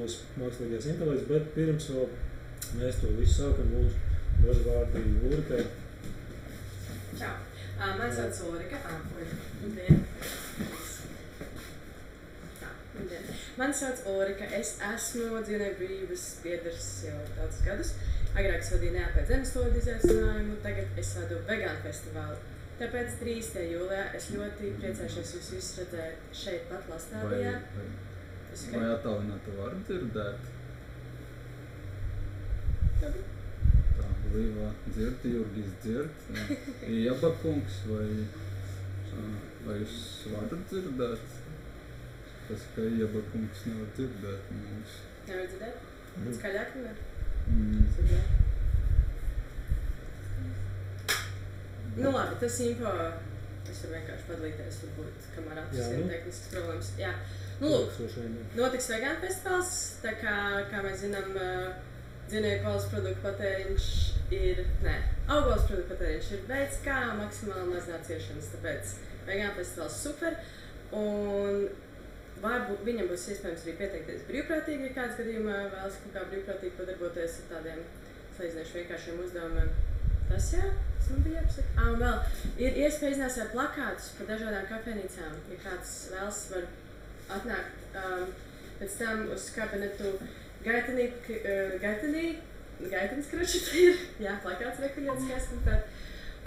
mūsu mākslīgais intelekts, bet pirms vēl mēs to visu sākam, lūdzu, došu vārdu Ulrikai. Čau. Man sauc Ulrika. Labdien. Man sauc Ulrika. Es esmu dzīvnieku brīvības biedrs jau daudzus gadus. Agrāk es vadīju neapēc zemeslodes izaicinājumu, tagad es vadu vegānu festivālu. Tāpēc 3. jūlijā es ļoti priecāšos jūs visus redzēt šeit pat Lastādijā. Vai attālinātu varu dzirdēt? Tā, Līva dzird, Jurgis dzird, Ieba kungs, vai jūs varat dzirdēt? Tas, ka Ieba kungs nevar dzirdēt mums. Nevar dzirdēt? Skaļāk nevar? Nu labi, tas info, es varu vienkārši padalīties, varbūt, kamēr atrasim tehniskas problēmas. Jā. Nu lūk, notiks vegānu festivāls, tā kā mēs zinām, dzīvnieku valsts produktu patēriņš augvalsts produktu patēriņš ir veids, kā maksimāli mazināt ciešanas, tāpēc vegānu festivāls super, un varbūt viņam būs iespējams arī pieteikties brīvprātīgi, ja kāds gadījumā vēlas kaut kā brīvprātīgi padarboties ar tādiem salīdzinoši vienkāršiem uzdevumiem. Tas jā, tas man bija jāpasaka. Un vēl ir iespēja iznēsāt plakātus par dažādām kafejnīcām, ja kāds vēlas var atnākt pēc tam uz kabinetu Gaitenis kroči ir, jā, plakāts rekuļots, kā skatāt.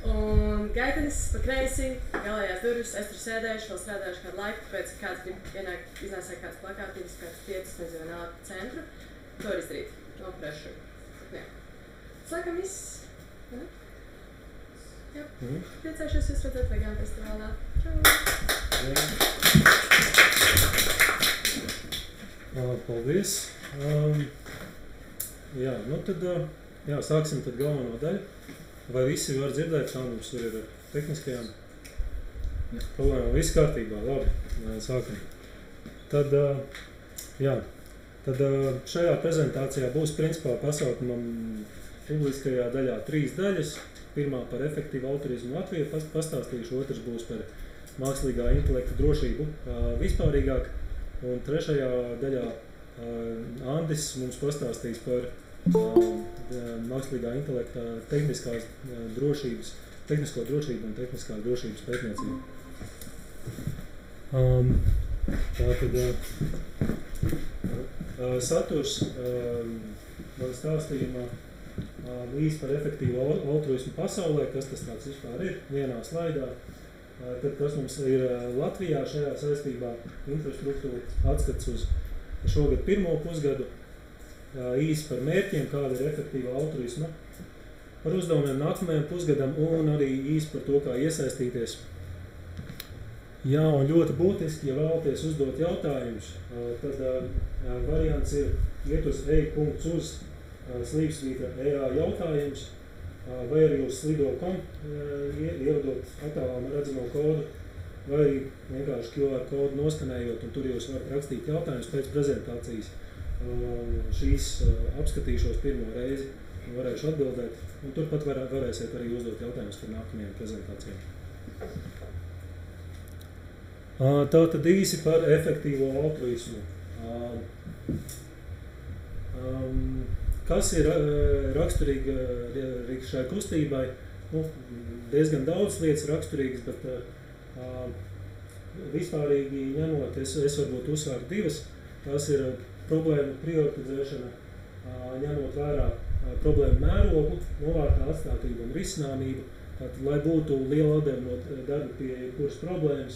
Un Gaitenis pa kreisi, galējās durvis, es tur sēdējuši, vēl strādājuši kādu laiku, tāpēc, ka kāds grib ienākt, iznāsēt kāds plakātības, kāds tiecas, nezinu, nāk centru, to var izdarīt, no prešu. Jā. Sākam viss. Jā, priecāšos jūs redzēt vegānu festivālā. Čau! Paldies! Jā, nu tad, sāksim tad galveno daļu. Vai visi var dzirdēt, kā mums tur ir ar tehniskajām problēmām? Viss kārtībā, labi, sākam. Tad šajā prezentācijā būs principā pasaukumam publiskajā daļā 3 daļas. Pirmā par efektīvu altruismu Latviju pastāstīšu, otrs būs par mākslīgā intelekta drošību vispārīgāk, un trešajā daļā Andis mums pastāstīs par mākslīgā intelekta tehnisko drošību un tehniskās drošības pētniecību. Tātad saturs man stāstījumā īsti par efektīvu altruismu pasaulē, kas tas tāds vispār ir, vienā slaidā. Tad, kas mums ir Latvijā šajā saistībā, infrastruktūra atskats uz šogad pirmo pusgadu, īsi par mērķiem, kāda ir efektīva altruisma, par uzdevumiem nākamajam pusgadam un arī īsi par to, kā iesaistīties. Jā, un ļoti būtiski, ja vēlaties uzdot jautājumus, tad variants ir iet uz e.uz/EA jautājums, vai arī uz slido.com ievadot attālām redzamo kodu, vai arī vienkārši QR kodu noskanējot, un tur jūs varat rakstīt jautājumus pēc prezentācijas. Šīs apskatīšos pirmo reizi un varēšu atbildēt, un turpat varēsiet arī uzdot jautājumus par nākamajām prezentācijām. Tātad īsi par efektīvo altruismu. Kas ir raksturīgi šai kustībai? Diezgan daudz lietas raksturīgas, bet vispārīgi ņemot, es varbūt uzsvēru 2. Tās ir problēma prioritizēšana, ņemot vērā problēmu mērogu, novārtā atstātību un risināmību. Tātad, lai būtu liela atdeve no darba pie jebkuras problēmas,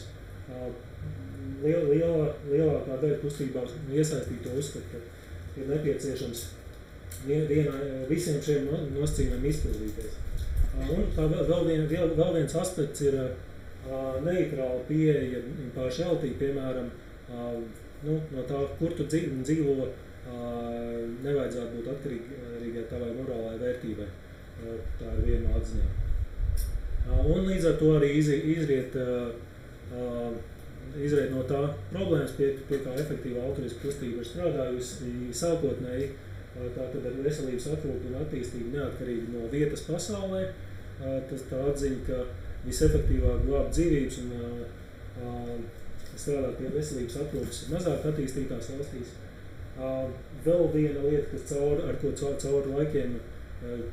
lielākā daļa kustībā iesaistīto uzskata, ka ir nepieciešams visiem šiem nosacījumiem izpildīties. Un vēl viens aspekts ir neitrāla pieeja partiality, piemēram, no tā, kur tu dzīvo, nevajadzētu būt atkarīgai tavai morālai vērtībai. Tā ir viena no atziņām. Un līdz ar to arī izriet no tā problēmas, pie kā efektīva altruisma kustība ir strādājusi sākotnēji, tātad ar veselības aprūpi un attīstību neatkarīgi no vietas pasaulē. Tas tā atziņa, ka visefektīvāk glābt dzīvības un strādāt pie veselības aprūpes mazāk attīstītās valstīs. Vēl viena lieta, kas ar ko cauri laikiem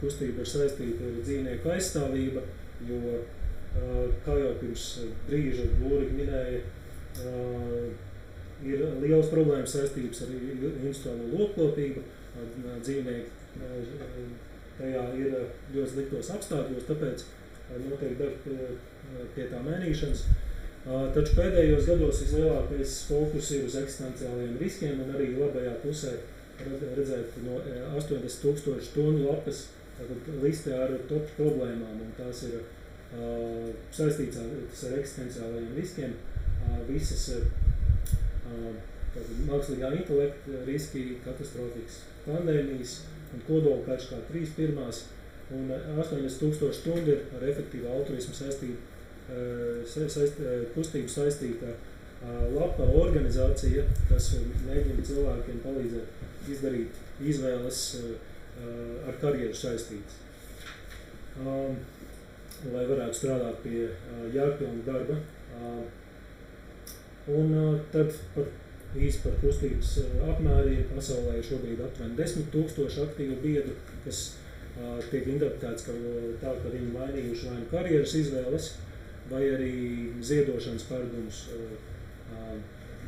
kustība ir saistīta, ir dzīvnieku aizstāvība, jo, kā jau pirms brīža Lūrika minēja, ir liels problēmas saistības ar industriālo lopkopību, dzīvnieki tajā ir ļoti sliktos apstākļos, tāpēc notiek pie tā mainīšanas. Taču pēdējos gados vislielākais fokus ir uz eksistenciālajiem riskiem un arī labajā pusē redzēt no 80,000 tonu lapas listē ar top problēmām, un tās ir saistīts ar eksistenciālajiem riskiem. Visas mākslīgā intelekta riski, katastrofiskas pandēmijas un kodolkarš kā 3 pirmās, un 80,000 stundu ir ar efektīvu altruismu kustību saistīta lapa organizācija, kas mēģina cilvēkiem palīdzēt izdarīt izvēles ar karjeru saistītas. Lai varētu strādāt pie jēgpilna darba. Un tad par kustības apmēriem pasaulē šobrīd aptuveni 10,000 aktīvu biedru, kas tiek interpretēts tā, ka viņi mainījuši vai nu karjeras izvēles, vai arī ziedošanas paradumus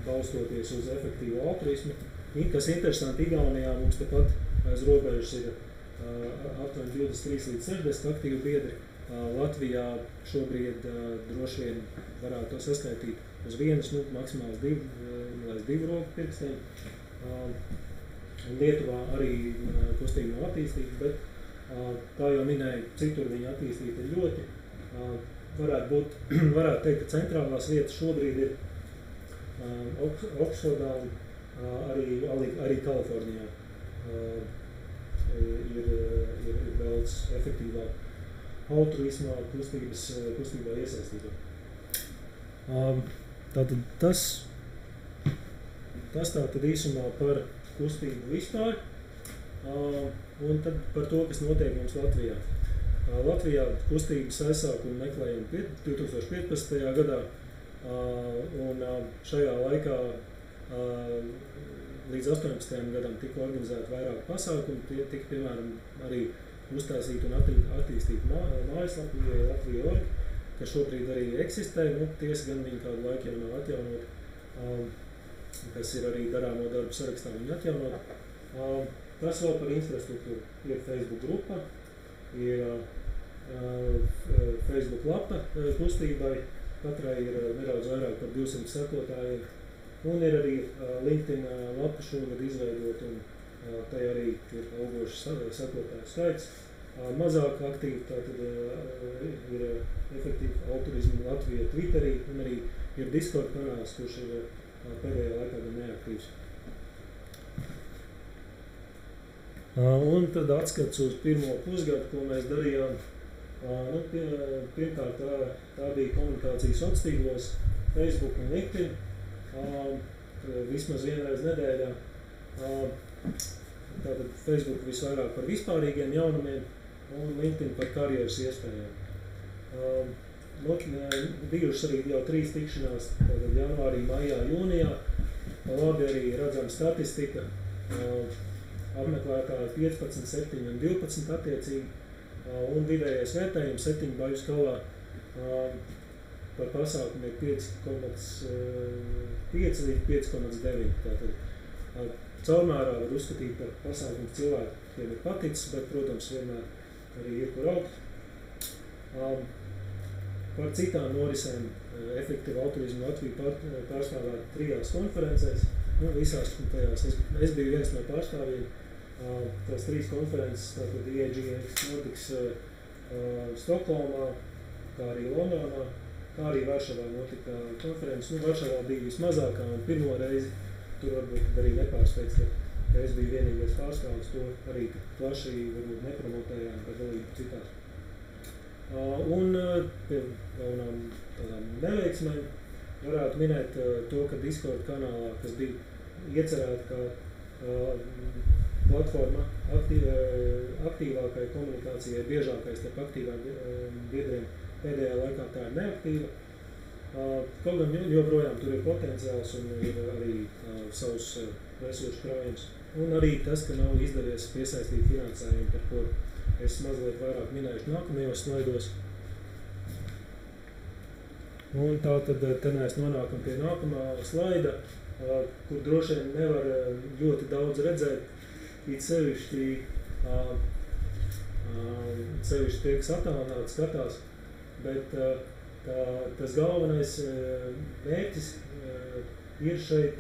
balstoties uz efektīvu altruismu. Kas interesanti, Igaunijā mums tepat aiz robežas ir aptuveni 23 līdz 60 aktīvu biedri. Latvijā šobrīd droši vien varētu to saskaitīt uz vienas, maksimāli 2 roku pirkstiem. Lietuvā arī kustība nav attīstīta, bet, kā jau minēju, citur viņa attīstīta ir ļoti. Varētu teikt, ka centrālās vietas šobrīd ir Oksfordā un arī Kalifornijā ir daudz efektīvāk altruismā kustībā iesaistība. Tātad tas tātad īsumā par kustību vispār, un tad par to, kas notiek mums Latvijā. Latvijā kustības aizsākumu meklējam 2015. gadā, un šajā laikā līdz 18. gadam tika organizēti vairāk pasākumu, tika, piemēram, arī uztaisīt un attīstīt mājaslapu Latvija.org, kas šobrīd arī eksistē, tiesa gan viņa kādu laiku jau nav atjaunot, kas ir arī darāmo darbu sarakstā viņa atjaunot. Tas vēl par infrastruktūru. Ir Facebook grupa, ir Facebook lapa kustībai, katrai ir nedaudz vairāk par 200 sekotājiem, un ir arī LinkedIn lapa šogad izveidot, un tai arī ir augošs sekotāju skaits. Mazāk aktīvi tātad ir efektīvi altruismu Latvija Twitterī, un arī ir Discord kanāls, kurš ir pēdējā laikā gan neaktīvs. Un tad atskats uz pirmo pusgadu, ko mēs darījām. Pirmkārt, tā bija komunikācija sociālos tīklos, Facebook un LinkedIn, vismaz vienreiz nedēļā. Tātad Facebook visvairāk par vispārīgiem jaunumiem un LinkedIn par karjeras iespējām. Bijušas arī jau 3 tikšanās, tātad janvārī, maijā, jūnijā. Labi arī redzama statistika, apmeklētāji 15, 7 un 12 attiecīgi, un vidējais vērtējums 7 baju skalā par pasākumu ir 5,5 līdz 5,9. Tātad caurmērā var uzskatīt par pasākumu cilvēkiem ir paticis, bet, protams, vienmēr arī ir kur augt. Par citām norisēm efektīvu altruismu Latviju pārstāvēt 3 konferencēs. Visās tajās es biju viens no pārstāvjiem. Tās 3 konferences, tātad EAGX Nordics Stokholmā, kā arī Londonā, kā arī Varšavā notika konferences. Varšavā bija vismazākā un pirmo reizi. Tur varbūt arī nepārsteidz, ka es biju vienīgais pārstāvis, to arī plaši varbūt nepromotējām par dalību citās. Un pie jaunām tādām neveiksmēm varētu minēt to, ka Discord kanālā, kas bija iecerēta kā platforma aktīvākai komunikācijai, biežākais starp aktīvām biedriem, pēdējā laikā tā ir neaktīva. Kaut gan joprojām tur ir potenciāls un ir arī savus resursu krājums. Un arī tas, ka nav izdevies piesaistīt finansējumu, par ko es mazliet vairāk minēšu nākamajos slaidos. Un tā tad mēs nonākam pie nākamā slaida, kur droši vien nevar ļoti daudz redzēt, it sevišķi tie, kas attālināti skatās, bet tas galvenais mērķis ir šeit,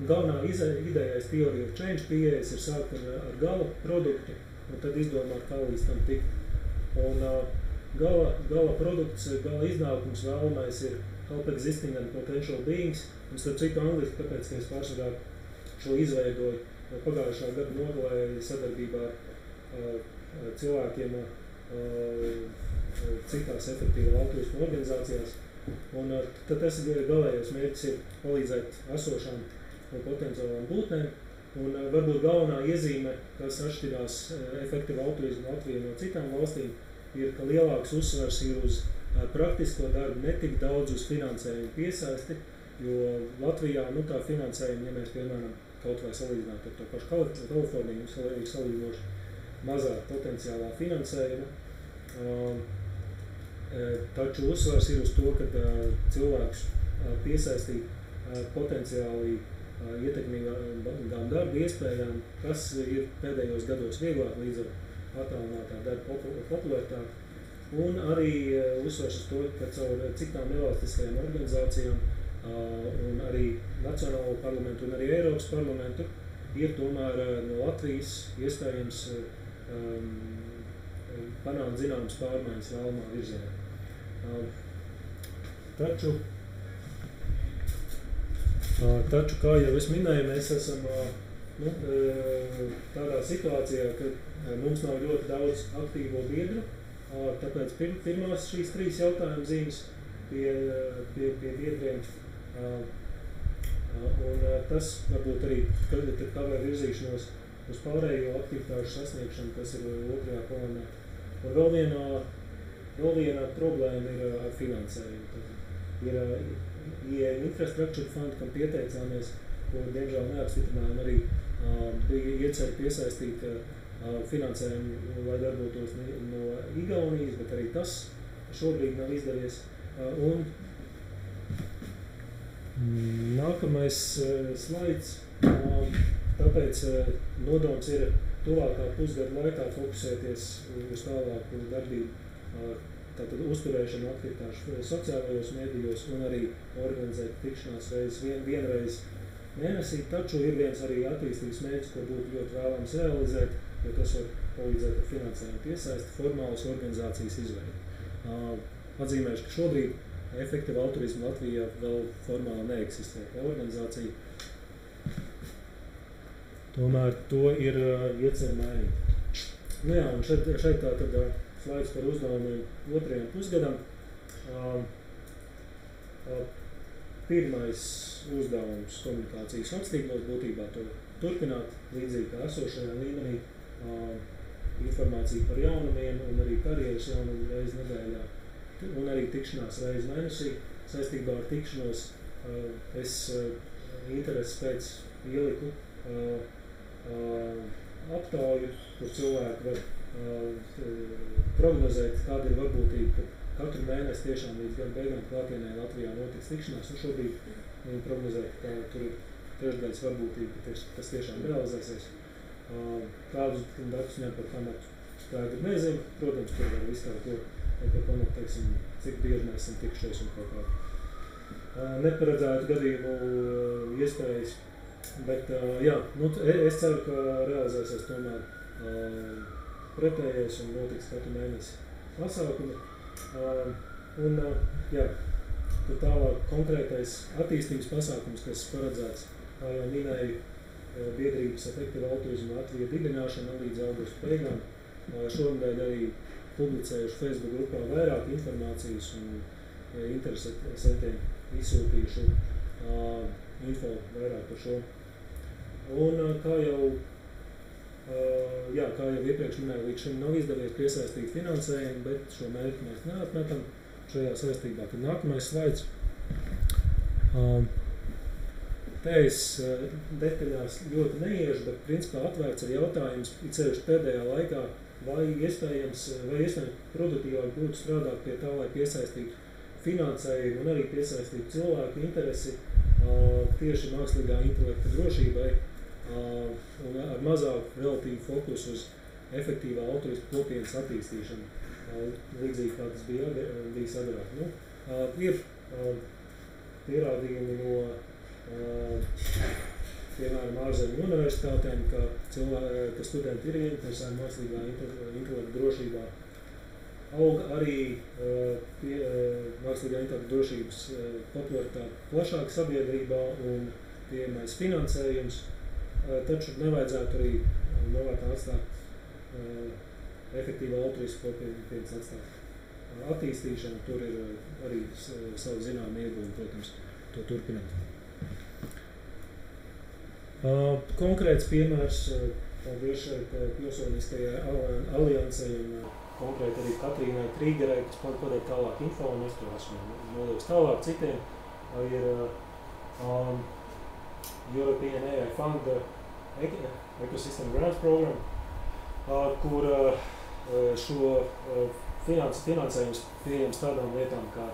galvenā idejais theory of change pieejas ir sākt ar gala produktu un tad izdomāt, kā līdz tam tikt. Un gala produkts, gala iznākums vēlamais ir help existing and potential beings, un starp citu angliski, tāpēc, ka es pārsvarā šo izveidoju pagājušā gada nogalē sadarbībā ar cilvēkiem citās efektīvā altruismu organizācijās. Un tad tas galējais mērķis ir palīdzēt esošām un potenciālām būtnēm, un varbūt galvenā iezīme, kas atšķirās efektīva altruismu Latviju no citām valstīm, ir, ka lielāks uzsvars ir uz praktisko darbu, ne tik daudz uz finansējumu piesaisti, jo Latvijā, tā finansējuma, ja mēs, piemēram, kaut vai salīdzināt ar to pašu Kaliforniju, mums ir salīdzinoši mazāk potenciālā finansējuma, taču uzsvars ir uz to, ka cilvēks piesaistīt potenciāli ietekmīgām darba iespējām, kas ir pēdējos gados vieglāk līdz ar attālinātā darba popularitāti. Un arī uzsvars uz to, ka caur citām nevalstiskajām organizācijām un arī Nacionālo parlamentu un arī Eiropas parlamentu ir tomēr no Latvijas iespējams panākt zināmas pārmaiņas vēlamā virzienā. Taču, kā jau es minēju, mēs esam tādā situācijā, ka mums nav ļoti daudz aktīvo biedru, tāpēc pirmās šīs 3 jautājumu zīmes pie biedriem. Un tas varbūt arī kavē virzīšanos uz pārējo aktivitāšu sasniegšanu, kas ir 2. kolonnā. Un vēl viena problēma ir ar finansējumu. Ir IE Infrastructure Fund, kam pieteicāmies, ko diemžēl neapstiprinājām, arī bija iecerēta piesaistīt finansējumu, lai darbotos no Igaunijas, bet arī tas šobrīd nav izdevies. Un nākamais slaids, tāpēc nodoms ir tuvākā pusgada laikā fokusēties uz tālāku darbību, tātad uzturēšanu aktivitāšu sociālajos medijos un arī organizēt tikšanās reizes vienreiz mēnesī, taču ir viens arī attīstības mērķis, ko būtu ļoti vēlams realizēt, jo tas var palīdzēt ar finansējumu piesaisti formālas organizācijas izveidi. Atzīmēšu, ka šobrīd efektīva altruisma Latvijā vēl formāli neeksistē kā organizācija. Tomēr to ir iecer mainīt. Nu jā, un šeit tā tad slaids par uzdevumiem 2. pusgadam. Pirmais uzdevums komunikācijas sociālos būtībā to turpināt līdzīgi kā esošajā līmenī, informācija par jaunumiem un arī karjeras jaunumu reizi nedēļā un arī tikšanās reizi mēnesī. Saistībā ar tikšanos es interesi pēc ieliku aptauju, kur cilvēki var prognozēt, kāda ir varbūtība, ka katru mēnesi tiešām līdz gada beigām klātienē Latvijā notiks tikšanās, un šobrīd viņi prognozē, ka tur ir trešdaļas varbūtība, ka tas tiešām realizēsies. Kādus datus ņem par pamatu skaidri nezinu, protams, tur var visu to par pamatu, teiksim, cik bieži mēs esam tikšies un kaut kā neparedzētu gadījumu iespējas. Bet, jā, es ceru, ka realizēsies tomēr pretējais un notiks katru mēnesi pasākumi. Un, jā, tad tālāk konkrētais attīstības pasākums, kas paredzēts, kā jau minēju, biedrības efektīva altruisma Latvija dibināšana līdz augusta beigām. Šonedēļ arī publicējuši Facebook grupā vairāk informācijas un interesantiem izsūtījuši info vairāk par šo. Un kā jau iepriekš minēju, līdz šim nav izdevies piesaistīt finansējumu, bet šo mērķi mēs neatmetam šajā saistībā. Tad nākamais slaids. te es detaļās ļoti neiešu, bet principā atvērts ar jautājums, ceļš pēdējā laikā, vai iespējams produktīvāk būtu strādāt pie tā, lai piesaistītu finansējumu un arī piesaistītu cilvēku interesi tieši mākslīgā intelekta drošībai un ar mazāku relatīvu fokusu uz efektīvā altruismu kopienas attīstīšanu, līdzīgi kā tas bija agrāk. Nu, ir pierādījumi no piemēram ārzemju universitātēm, ka studenti ir ieinteresēti mākslīgā intelekta drošībā. Aug arī mākslīgā intelekta drošības popularitāte plašāk sabiedrībā un pieejamais finansējums, taču nevajadzētu arī novērtēt atstāt efektīvā altruismu kopienas atstāt attīstīšanu. Tur ir arī savu zinām iegūmi, protams, to turpināt. Konkrēts piemērs paldies šeit pilsoniskajai aliansei un konkrēti arī Katrīnai Krīgerai, kas padara tālāk info, un es to esmu nodevs tālāk citiem, ir European AI Fund Ecosystem Grants Program, kur šo finansējums pieejams tādām lietām kā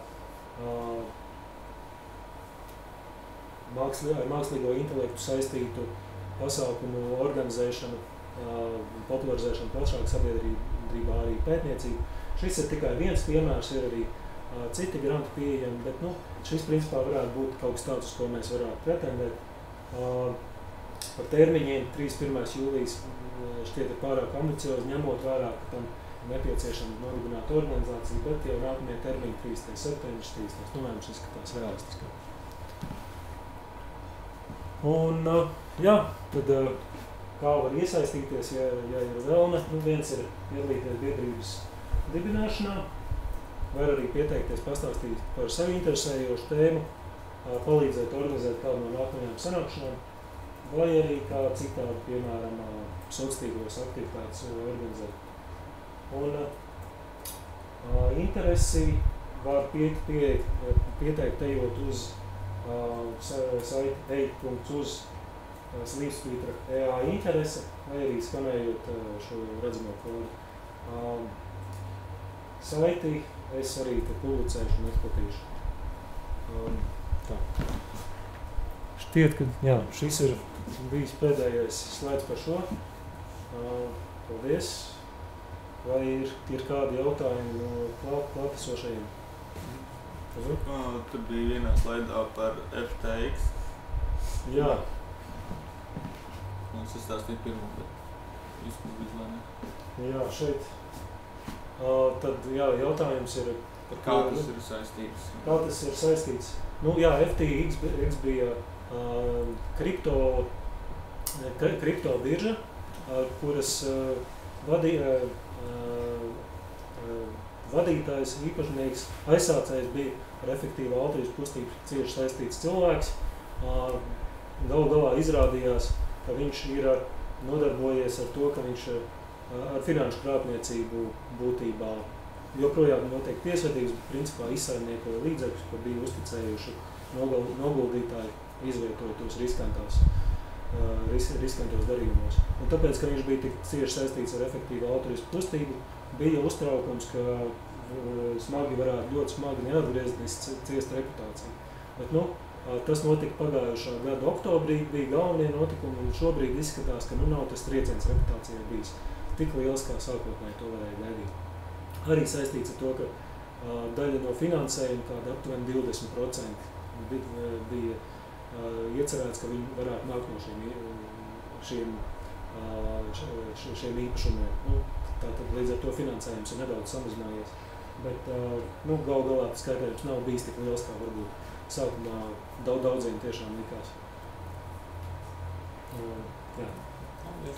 ar mākslīgo intelektu saistītu pasākumu organizēšanu, popularizēšanu plašāk sabiedrībā, arī pētniecību. Šis ir tikai viens piemērs, ir arī citi granti pieejami, bet šis principā varētu būt kaut kas tāds, uz ko mēs varētu pretendēt. Par termiņiem 31. jūlijas šķiet ir pārāk ambiciozi, ņemot vērā, ka tam nepieciešama nodibināta organizācija, bet jau nākamie termiņi 3. septembris, 3. novembris izskatās realistiski. Un, tad kā var iesaistīties, ja ir vēlme. Viens ir piedalīties biedrības dibināšanā, var arī pieteikties, pastāstīt par sevi interesējošu tēmu, palīdzēt organizēt kādu no nākamajām sanākšanām, vai arī kā citādi, piemēram, sociālos aktivitātes organizēt. Un interesi var pieteikt ejot uz saiti eit.uz slīpstvītra EA interese, vai arī skanējot šo redzamo kodu. Saiti es arī te publicēšu un izplatīšu. Tā. Šķiet, ka šis ir bijis pēdējais slaids par šo. Paldies. Vai ir kādi jautājumi no klātesošajiem? Tur bija vienā slaidā par FTX. Jā. Es stāstīju pirmo, bet izpildīt vai ne? Jā, šeit. Tad jautājums ir par kā tas ir saistīts. Kā tas ir saistīts? FTX bija kripto birža, kuras vadītājs, īpašnieks, aizsācējs bija ar efektīvu altruismu kustību cieši saistīts cilvēks. Galu galā izrādījās, ka viņš ir nodarbojies ar to, ka viņš ar finanšu krāpniecību būtībā joprojām notiek tiesvedības, bet principā izsaimniekoja līdzekļus, ko bija uzticējuši noguldītāji, izvietot tos riskantos darījumos. Un tāpēc, ka viņš bija tik cieši saistīts ar efektīvu altruismu kustību, bija uztraukums, ka ļoti smagi neatgriezties ciest reputāciju. Bet, tas notika pagājušā gada oktobrī, bija galvenie notikumi, un šobrīd izskatās, ka nav tas trieciens reputācijai bijis tik liels, kā sākotnēji to varēja gaidīt. Arī saistīts ar to, ka daļa no finansējuma, kāda aptuveni 20%, bija iecerēts, ka viņi varētu nākt no šiem īpašumiem. Tātad līdz ar to finansējums ir nedaudz samazinājies, bet galu galā tas skaitējums nav bijis tik liels, kā varbūt sākumā daudziem tiešām likās. Bet,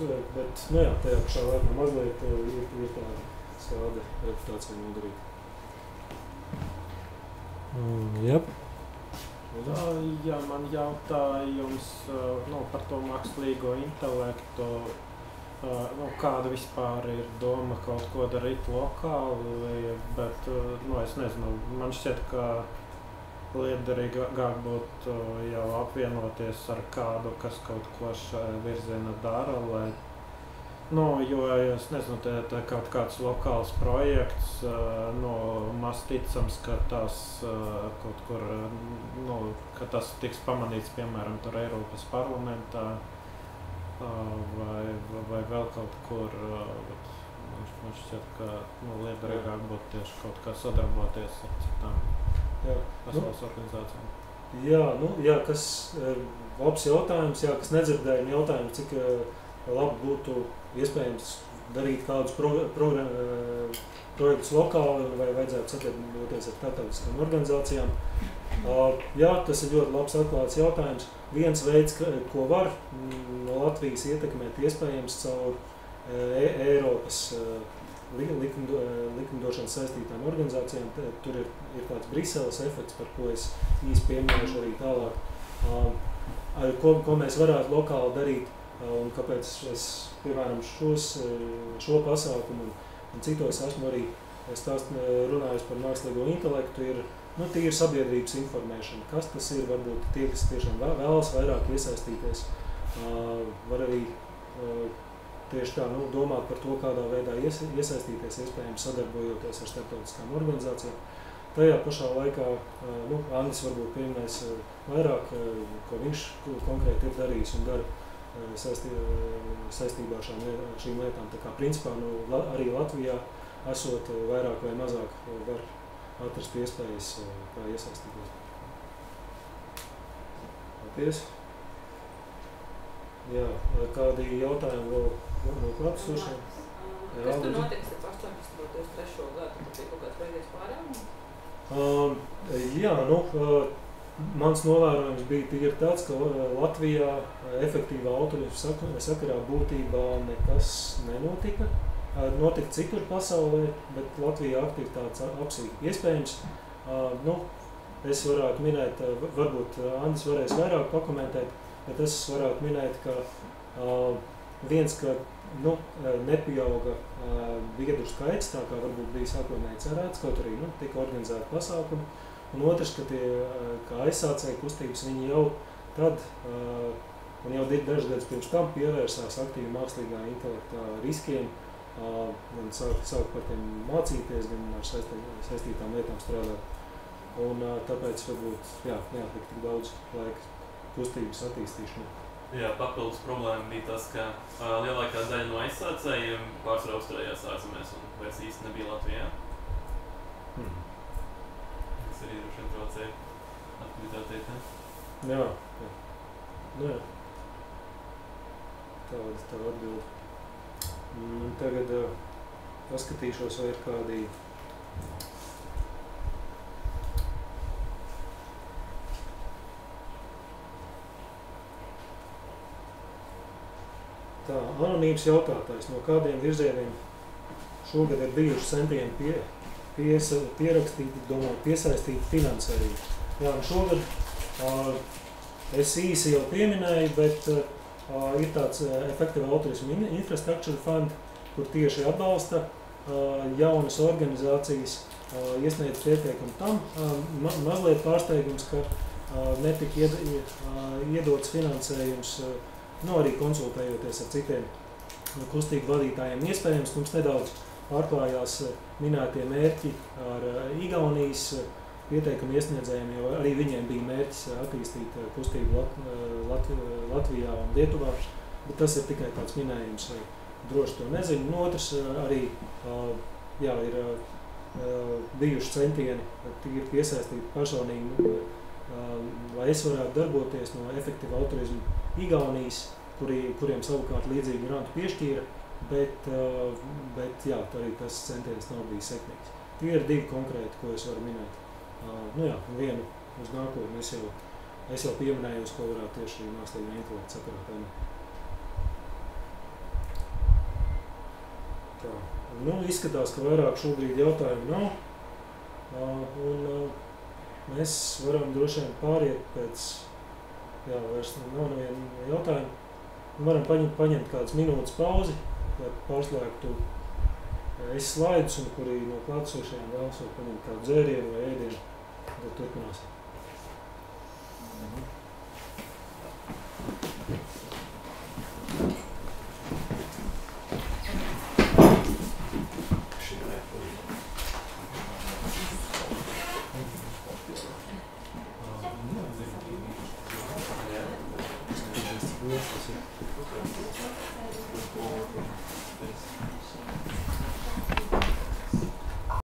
tajā pašā laikā mazliet ir tāda skāda reputācija nodarīta. Jā, man jautājums par to mākslīgo intelektu. Kāda vispār ir doma kaut ko darīt lokāli, bet es nezinu, man šķiet, ka liederīgāk būtu jau apvienoties ar kādu, kas kaut ko šajā virzienā dara, lai, jo, es nezinu, te kaut kāds lokāls projekts, maz ticams, ka tas kaut kur, ka tas tiks pamanīts, piemēram, tur Eiropas parlamentā, vai vēl kaut kur, man šķiet, ka liederīgāk būtu tieši kaut kā sadarboties ar citām pasaules organizācijām. Jā, kas labs jautājums, kas nedzirdēja jautājumu, cik labi būtu iespējams darīt kādus projektus lokāli vai vajadzētu sadarboties ar starptautiskām organizācijām. Jā, tas ir ļoti labs atklāts jautājums. Viens veids, ko var no Latvijas ietekmēt, iespējams caur Eiropas likumdošanas saistītām organizācijām. Tur ir tāds Briseles efekts, par ko es īsti pieminēšu arī tālāk. Ko mēs varētu lokāli darīt un kāpēc es, piemēram, šo pasākumu un citos esmu arī runājis par mākslīgo intelektu, ir tīri sabiedrības informēšana. Kas tas ir, varbūt tie, kas tiešām vēlas vairāk iesaistīties, var arī tieši tā domāt par to, kādā veidā iesaistīties, iespējams sadarbojoties ar starptautiskām organizācijām. Tajā pašā laikā Andis varbūt pieminēs vairāk, ko viņš konkrēti ir darījis un dara saistībā ar šīm lietām. Tā kā principā arī Latvijā esot vairāk vai mazāk var atrast iespējas, kā iesaistīties. Paldies! Jā, kādi jautājumi vēl klātesošiem? Kas tur notiks ar 18.23. gadu? Tur bija kaut kāds veidies pārējums? Mans novērojums bija tīri tāds, ka Latvijā efektīvā autorismu sakarā būtībā nekas nenotika. Notika citur pasaulē, bet Latvijā aktivitātes apsīk. Iespējams, es varētu minēt, varbūt Andis varēs vairāk pakomentēt, bet es varētu minēt, ka viens, ka nepieauga biedru skaits, tā kā varbūt bija sākotnēji cerēts, kaut arī tika organizēti pasākumi. Un otrs, ka aizsācēju kustības, viņi jau tad, un jau dažus gadus pirms tam pievērsās aktīvi mākslīgā intelekta riskiem, gan sāk par tiem mācīties, gan ar saistītām lietām strādāt. Un tāpēc varbūt neatlikt tik daudz laika kustības attīstīšanai. Jā, papildus problēma bija tas, ka lielākā daļa no aizsācējiem pārsvarā uzturējās ārzemēs un vairs īsti nebija Latvijā. Tas arī droši vien traucēja aktivitātei, ne? Jā. Tā atbildi. Tagad paskatīšos, vai ir kādi anonīms jautātājs, no kādiem virzieniem šogad ir bijuši centieni pierakstīti, domāju, piesaistīti finansējumu. Jā, un šogad es īsi jau pieminēju, bet ir tāds Effective Altruism Infrastructure Fund, kur tieši atbalsta jaunas organizācijas, iesniedz pieteikumu tam. Mazliet pārsteigums, ka netika iedots finansējums, arī konsultējoties ar citiem kustību vadītājiem. Iespējams, mums nedaudz pārklājās minētie mērķi ar Igaunijas pieteikumu iesniedzējiem, jo arī viņiem bija mērķis attīstīt kustību Latvijā un Lietuvā, bet tas ir tikai tāds minējums, droši to nezinu. Un otrs arī ir bijuši centieni piesaistīt personīgi, lai es varētu darboties no Effective Altruism Igaunijas, kuriem savukārt līdzīgi grantu piešķīra, bet arī tas centiens nav bijis sekmīgs. Tie ir divi konkrēti, ko es varu minēt. Vienu uz nākotni es jau pieminēju, ko varētu tieši mākslīgā intelekta sakarā. Izskatās, ka vairāk šobrīd jautājumu nav, un mēs varam droši vien pāriet pēc, vairs nav nevienu jautājumu. Varam paņemt kādas minūtes pauzi, lai pārslēgtu slaidus, un kuri no klātesošajiem vēlas paņemt kādu dzērienu vai ēdienu, tad turpināsim. Yes,